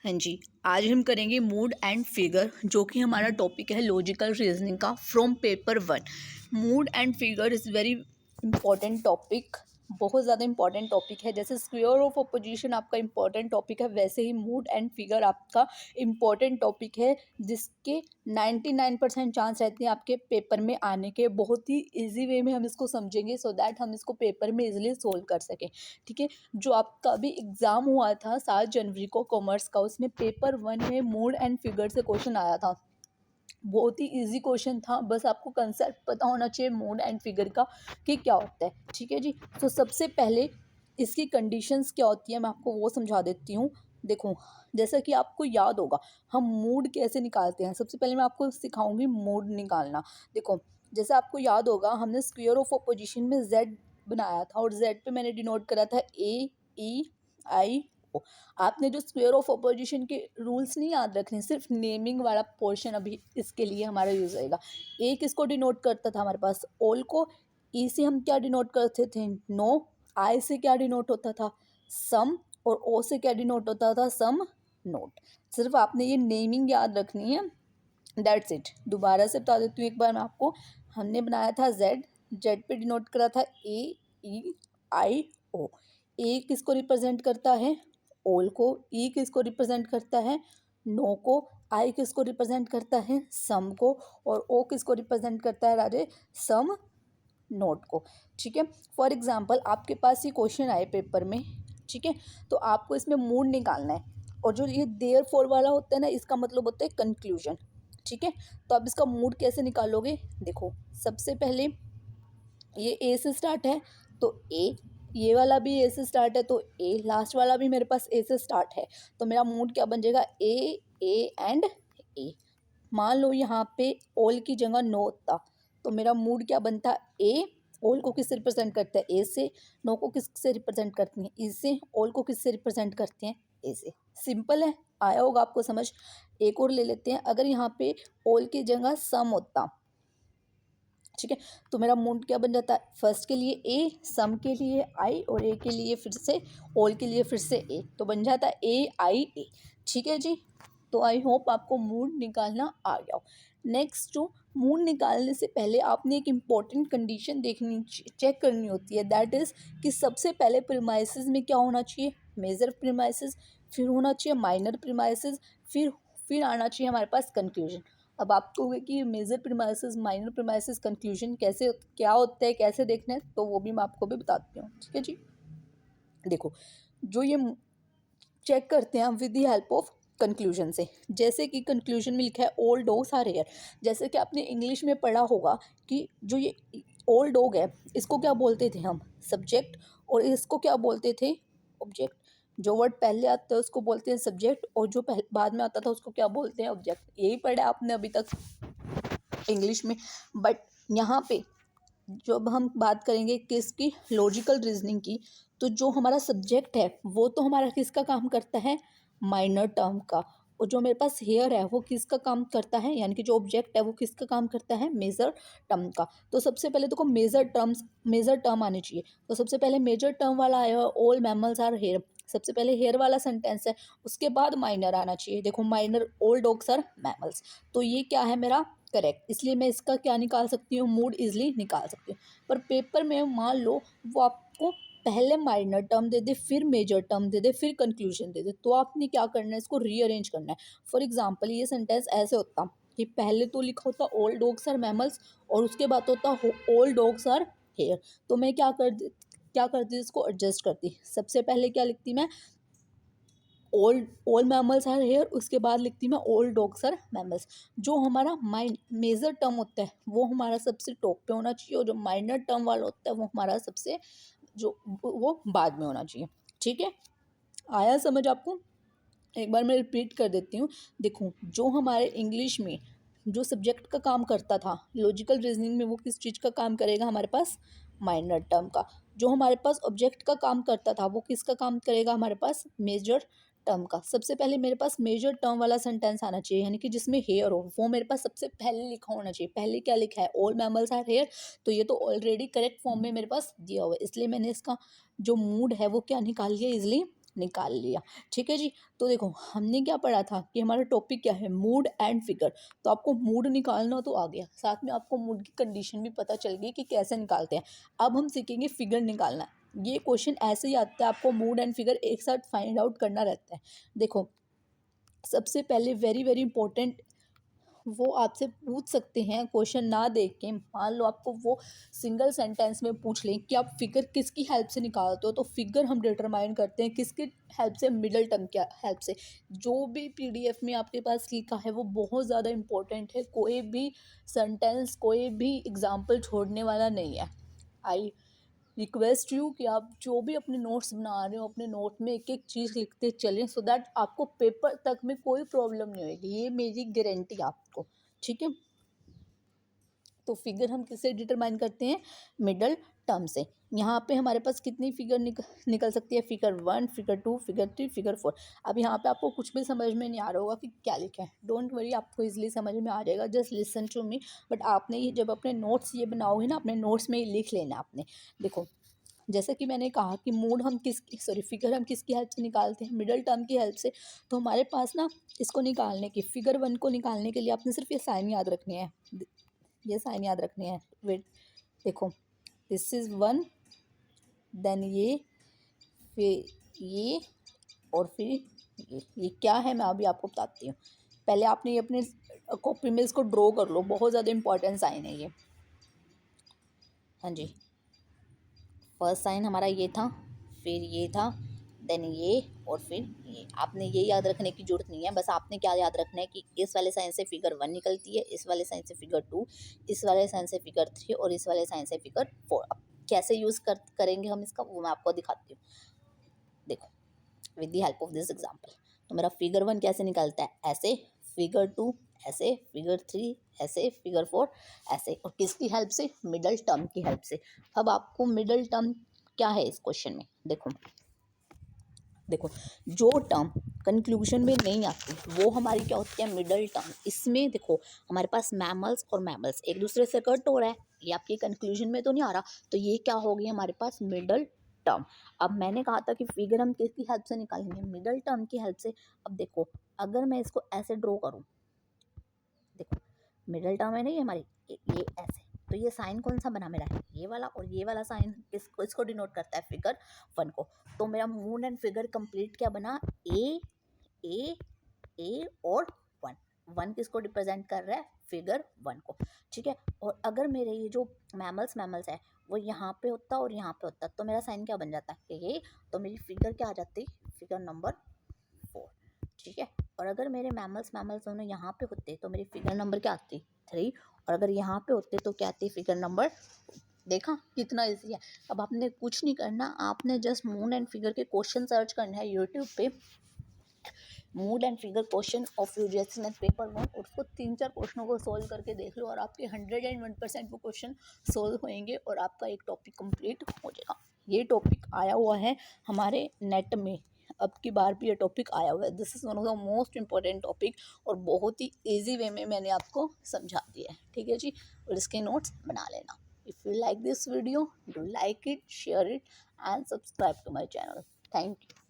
हाँ जी, आज हम करेंगे मूड एंड फिगर, जो कि हमारा टॉपिक है लॉजिकल रीजनिंग का from paper 1। Mood and figure is very important topic, बहुत ज़्यादा इंपॉर्टेंट टॉपिक है। जैसे स्क्वायर ऑफ अपोजिशन आपका इंपॉर्टेंट टॉपिक है, वैसे ही मूड एंड फिगर आपका इंपॉर्टेंट टॉपिक है, जिसके 99% चांस रहते हैं आपके पेपर में आने के। बहुत ही ईजी वे में हम इसको समझेंगे सो दैट हम इसको पेपर में ईजिली सोल्व कर सकें। ठीक है, जो आपका अभी एग्ज़ाम हुआ था 7 जनवरी को कॉमर्स का, उसमें पेपर 1 में मूड एंड फिगर से क्वेश्चन आया था। बहुत ही इजी क्वेश्चन था, बस आपको कंसेप्ट पता होना चाहिए मूड एंड फिगर का कि क्या होता है। ठीक है जी, तो सबसे पहले इसकी कंडीशंस क्या होती है मैं आपको वो समझा देती हूँ। देखो, जैसा कि आपको याद होगा हम मूड कैसे निकालते हैं। सबसे पहले मैं आपको सिखाऊंगी मूड निकालना। देखो, जैसे आपको याद होगा हमने स्क्वायर ऑफ अपोजिशन में जेड बनाया था और जेड पे मैंने डिनोट करा था AEI। आपने जो स्क्वायर ऑफ अपोजिशन के रूल्स नहीं याद रखने, सिर्फ नेमिंग वाला पोर्शन अभी इसके लिए हमारा यूज होएगा। ए किसको डिनोट करता था हमारे पास? ऑल को। ई से हम क्या डिनोट करते थे? नो। आई से क्या डिनोट होता था? सम। और ओ से क्या डिनोट होता था? सम नोट। सिर्फ आपने ये नेमिंग याद रखनी है, दैट्स इट। दोबारा से बता देती हूँ एक बार मैं आपको। हमने बनाया था जेड, जेड पे डिनोट करा था AEI O। ए किसको रिप्रेजेंट करता है? ऑल को। ई किसको रिप्रेजेंट करता है? नो को। आई किसको रिप्रेजेंट करता है? सम को। और ओ किसको रिप्रेजेंट करता है राजे? सम नोट को। ठीक है, फॉर एग्जाम्पल आपके पास ये क्वेश्चन आए पेपर में, ठीक है, तो आपको इसमें मूड निकालना है। और जो ये देयर फॉर वाला होता है ना, इसका मतलब होता है कंक्लूजन। ठीक है, तो आप इसका मूड कैसे निकालोगे? देखो, सबसे पहले ये ए से स्टार्ट है तो ए, ये वाला भी ए से स्टार्ट है तो ए, लास्ट वाला भी मेरे पास ए से स्टार्ट है, तो मेरा मूड क्या बन जाएगा? ए एंड ए। मान लो यहाँ पे ऑल की जगह नो होता तो मेरा मूड क्या बनता? ए। ऑल को किससे रिप्रेजेंट करता है? ए से। नो को किससे रिप्रेजेंट करती हैं? ई से। ऑल को किससे रिप्रेजेंट करते हैं? ए से। सिंपल है, आया होगा आपको समझ। एक और ले लेते हैं, अगर यहाँ पे ऑल की जगह सम होता, ठीक है, तो मेरा मूड क्या बन जाता है? फर्स्ट के लिए ए, सम के लिए आई और ए के लिए फिर से, ऑल के लिए फिर से ए, तो बन जाता है AIA। ठीक है जी, तो आई होप आपको मूड निकालना आ गया हो। नेक्स्ट, जो मूड निकालने से पहले आपने एक इम्पॉर्टेंट कंडीशन देखनी, चेक करनी होती है, दैट इज़ कि सबसे पहले प्रीमाइसेस में क्या होना चाहिए? मेजर प्रीमाइसेस, फिर होना चाहिए माइनर प्रीमाइसेस, फिर आना चाहिए हमारे पास कंक्लूजन। अब आप कहोगे कि major premises, minor premises, conclusion कैसे क्या होता है, कैसे देखना है, तो वो भी मैं आपको भी बताती हूँ। ठीक है जी, देखो, जो ये चेक करते हैं हम with the help of conclusion से। जैसे कि कंक्लूजन में लिखा है ऑल डॉग्स आर हेयर। जैसे कि आपने इंग्लिश में पढ़ा होगा कि जो ये ऑल डॉग है, इसको क्या बोलते थे हम? सब्जेक्ट। और इसको क्या बोलते थे? ऑब्जेक्ट। जो वर्ड पहले आता है उसको बोलते हैं सब्जेक्ट, और जो बाद में आता था उसको क्या बोलते हैं? ऑब्जेक्ट। यही पढ़ा है आपने अभी तक इंग्लिश में। बट यहाँ पे जब हम बात करेंगे किसकी? लॉजिकल रीजनिंग की, तो जो हमारा सब्जेक्ट है वो तो हमारा किसका काम करता है? माइनर टर्म का। और जो मेरे पास हेयर है वो किसका काम करता है? यानी कि जो ऑब्जेक्ट है वो किसका काम करता है? मेजर टर्म का। तो सबसे पहले देखो, मेजर टर्म आने चाहिए। तो सबसे पहले मेजर टर्म वाला आया है, ऑल मैमल्स आर हेयर। सबसे पहले हेयर वाला सेंटेंस है, उसके बाद माइनर आना चाहिए। देखो, minor, all dogs are mammals, तो ये क्या है मेरा? करेक्ट। इसलिए मैं इसका क्या निकाल सकती हूँ? मूड इजली निकाल सकती हूँ। पर पेपर में मान लो वो आपको पहले माइनर टर्म दे दे, फिर मेजर टर्म दे दे, फिर कंक्लूजन दे दे, तो आपने क्या करना है? इसको रीअरेंज करना है। फॉर एग्जाम्पल ये सेंटेंस ऐसे होता कि पहले तो लिखा होता ऑल डॉग्स आर मैमल्स और उसके बाद होता ऑल डॉग्स आर हेयर। तो मैं क्या करती इसको एडजस्ट करती। सबसे पहले क्या लिखती मैं? ऑल मैमल्स आर हेयर, उसके बाद लिखती मैं ऑल डॉग्स आर मैमल्स। जो हमारा मेजर टर्म होता है वो हमारा सबसे टॉप पे होना चाहिए, और जो माइनर टर्म वाला होता है वो हमारा सबसे जो वो बाद में होना चाहिए। ठीक है, आया समझ आपको? एक बार मैं रिपीट कर देती हूँ। देखो, जो हमारे इंग्लिश में जो सब्जेक्ट का काम करता था, लॉजिकल रीजनिंग में वो किस चीज़ का काम करेगा हमारे पास? माइनर टर्म का। जो हमारे पास ऑब्जेक्ट का काम करता था वो किसका काम करेगा हमारे पास? मेजर टर्म का। सबसे पहले मेरे पास मेजर टर्म वाला सेंटेंस आना चाहिए, यानी कि जिसमें हेयर हो, वो मेरे पास सबसे पहले लिखा होना चाहिए। पहले क्या लिखा है? ऑल मैमल्स आर हेयर, तो ये तो ऑलरेडी करेक्ट फॉर्म में मेरे पास दिया हुआ है, इसलिए मैंने इसका जो मूड है वो क्या निकाल लिया? इजली निकाल लिया। ठीक है जी। तो देखो हमने क्या पढ़ा था कि हमारा टॉपिक क्या है, मूड एंड फिगर। तो आपको मूड निकालना तो आ गया, साथ में आपको मूड की कंडीशन भी पता चल गई कि कैसे निकालते हैं। अब हम सीखेंगे फिगर निकालना। ये क्वेश्चन ऐसे ही आता है, आपको मूड एंड फिगर एक साथ फाइंड आउट करना रहता है। देखो सबसे पहले वेरी वेरी इंपॉर्टेंट, वो आपसे पूछ सकते हैं क्वेश्चन ना देख के, मान लो आपको वो सिंगल सेंटेंस में पूछ लें कि आप फिगर किसकी हेल्प से निकालते हो, तो फिगर हम डिटरमाइन करते हैं किसकी हेल्प से, मिडल टर्म की हेल्प से। जो भी पीडीएफ में आपके पास लिखा है वो बहुत ज़्यादा इंपॉर्टेंट है, कोई भी सेंटेंस कोई भी एग्जाम्पल छोड़ने वाला नहीं है। आई रिक्वेस्ट यू कि आप जो भी अपने नोट्स बना रहे हो अपने नोट में एक एक चीज़ लिखते चलें, सो दैट आपको पेपर तक में कोई प्रॉब्लम नहीं होगी, ये मेरी गारंटी आपको। ठीक है। तो फिगर हम किससे डिटरमाइन करते हैं, मिडल टर्म से। यहाँ पे हमारे पास कितनी फिगर निकल सकती है, फिगर 1, फिगर 2, फिगर 3, फिगर 4। अब यहाँ पे आपको कुछ भी समझ में नहीं आ रहा होगा कि क्या लिखा है, डोंट वरी, आपको इजीली समझ में आ जाएगा, just listen to me. But आपने ये जब अपने नोट्स ये बनाओगे ना, अपने नोट्स में ये लिख लेना आपने। देखो जैसे कि मैंने कहा कि मूड हम फिगर हम किसकी हेल्प से निकालते हैं, मिडल टर्म की हेल्प से। तो हमारे पास ना इसको निकालने की, फिगर 1 को निकालने के लिए आपने सिर्फ ये साइन याद रखने हैं, ये साइन याद रखने हैं। वेट देखो, दिस इज 1, देन फिर ये और फिर ये क्या है मैं अभी आपको बताती हूँ। पहले आपने ये अपने कॉपी में इसको ड्रॉ कर लो, बहुत ज़्यादा इंपॉर्टेंट साइन है ये। हाँ जी, फर्स्ट साइन हमारा ये था, फिर ये था, देन ये और फिर ये। आपने ये याद रखने की जरूरत नहीं है, बस आपने क्या याद रखना है कि इस वाले साइन से फिगर 1 निकलती है, इस वाले साइन से फिगर 2, इस वाले साइन से फिगर 3 और इस वाले साइन से फिगर 4। अब कैसे यूज़ करेंगे हम इसका, वो मैं आपको दिखाती हूँ। देखो with the help of this example, तो मेरा फिगर 1 कैसे निकलता है, ऐसे, फिगर 2 ऐसे, फिगर 3 ऐसे, फिगर 4 ऐसे, और किसकी हेल्प से, मिडल टर्म की हेल्प से। अब आपको मिडल टर्म क्या है इस क्वेश्चन में, देखो जो टर्म कंक्लूजन में नहीं आती वो हमारी क्या होती है, मिडल टर्म। इसमें देखो हमारे पास मैमल्स और मैमल्स एक दूसरे से कट हो रहा है, ये आपके कंक्लूजन में तो नहीं आ रहा, तो ये क्या हो गई हमारे पास, मिडल टर्म। अब मैंने कहा था कि फिगर हम किसकी हेल्प से निकालेंगे, मिडल टर्म की हेल्प से। अब देखो अगर मैं इसको ऐसे ड्रॉ करूँ, देखो मिडल टर्म है नहीं हमारी, ये ऐसे, तो ये साइन कौन सा बना मेरा, ये वाला, और ये वाला साइन इसको डिनोट करता है फिगर 1 को। तो मेरा मूड एंड फिगर कंप्लीट क्या बना, ए ए और 1 किसको रिप्रेजेंट कर रहा है, फिगर 1 को। ठीक है। और अगर मेरे ये जो मैमल्स है वो यहाँ पे होता और यहाँ पे होता, तो मेरा साइन क्या बन जाता है, ये, तो मेरी फिगर क्या आ जाती, फिगर नंबर 4। ठीक है। और अगर मेरे मैमल्स दोनों यहाँ पे होते तो मेरी फिगर नंबर क्या आती, 3, और अगर यहाँ पे होते तो क्या आती, फिगर नंबर। देखा कितना इजी है। अब आपने कुछ नहीं करना, आपने जस्ट मूड एंड फिगर के क्वेश्चन सर्च करना है यूट्यूब पे, mood and figure question of UGC NET paper 1, और उसको 3-4 क्वेश्चनों को सोल्व करके देख लो, और आपके 101% वो क्वेश्चन सोल्व होंगे और आपका एक टॉपिक कंप्लीट हो जाएगा। ये टॉपिक आया हुआ है हमारे नेट में, अब की बार भी ये टॉपिक आया हुआ है। This is one of the most important topic, और बहुत ही ईजी वे में मैंने आपको समझा दिया है। ठीक है जी, और इसके नोट्स बना लेना। If you like this video, do like it, share it and subscribe to my channel. Thank you.